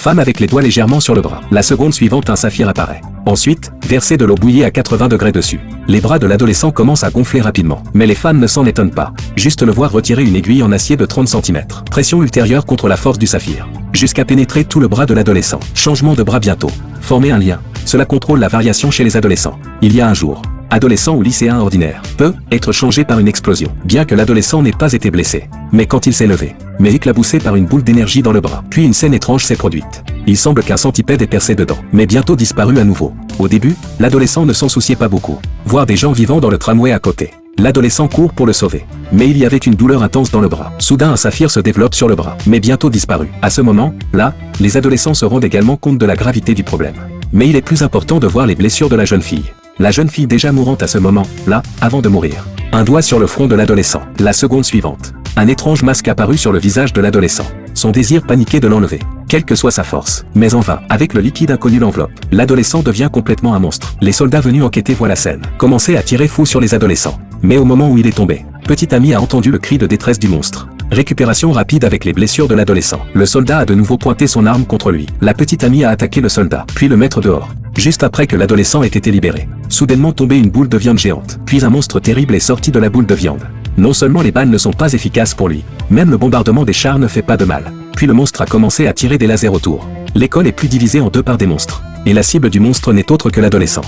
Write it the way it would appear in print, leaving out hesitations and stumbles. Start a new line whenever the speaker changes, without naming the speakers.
Femme avec les doigts légèrement sur le bras. La seconde suivante, un saphir apparaît. Ensuite, verser de l'eau bouillie à 80 degrés dessus. Les bras de l'adolescent commencent à gonfler rapidement. Mais les fans ne s'en étonnent pas. Juste le voir retirer une aiguille en acier de 30 cm. Pression ultérieure contre la force du saphir. Jusqu'à pénétrer tout le bras de l'adolescent. Changement de bras bientôt. Former un lien. Cela contrôle la variation chez les adolescents. Il y a un jour. Adolescent ou lycéen ordinaire, peut être changé par une explosion, bien que l'adolescent n'ait pas été blessé. Mais quand il s'est levé, mais éclaboussé par une boule d'énergie dans le bras. Puis une scène étrange s'est produite. Il semble qu'un centipède est percé dedans, mais bientôt disparu à nouveau. Au début, l'adolescent ne s'en souciait pas beaucoup. Voir des gens vivant dans le tramway à côté. L'adolescent court pour le sauver. Mais il y avait une douleur intense dans le bras. Soudain un saphir se développe sur le bras, mais bientôt disparu. À ce moment, là, les adolescents se rendent également compte de la gravité du problème. Mais il est plus important de voir les blessures de la jeune fille. La jeune fille déjà mourante à ce moment, là, avant de mourir. Un doigt sur le front de l'adolescent. La seconde suivante. Un étrange masque apparu sur le visage de l'adolescent. Son désir paniqué de l'enlever. Quelle que soit sa force. Mais en vain. Avec le liquide inconnu l'enveloppe. L'adolescent devient complètement un monstre. Les soldats venus enquêter voient la scène. Commencer à tirer fou sur les adolescents. Mais au moment où il est tombé, petit ami a entendu le cri de détresse du monstre. Récupération rapide avec les blessures de l'adolescent. Le soldat a de nouveau pointé son arme contre lui. La petite amie a attaqué le soldat, puis le mettre dehors. Juste après que l'adolescent ait été libéré. Soudainement tombée une boule de viande géante. Puis un monstre terrible est sorti de la boule de viande. Non seulement les balles ne sont pas efficaces pour lui, même le bombardement des chars ne fait pas de mal. Puis le monstre a commencé à tirer des lasers autour. L'école est plus divisée en deux par des monstres. Et la cible du monstre n'est autre que l'adolescent.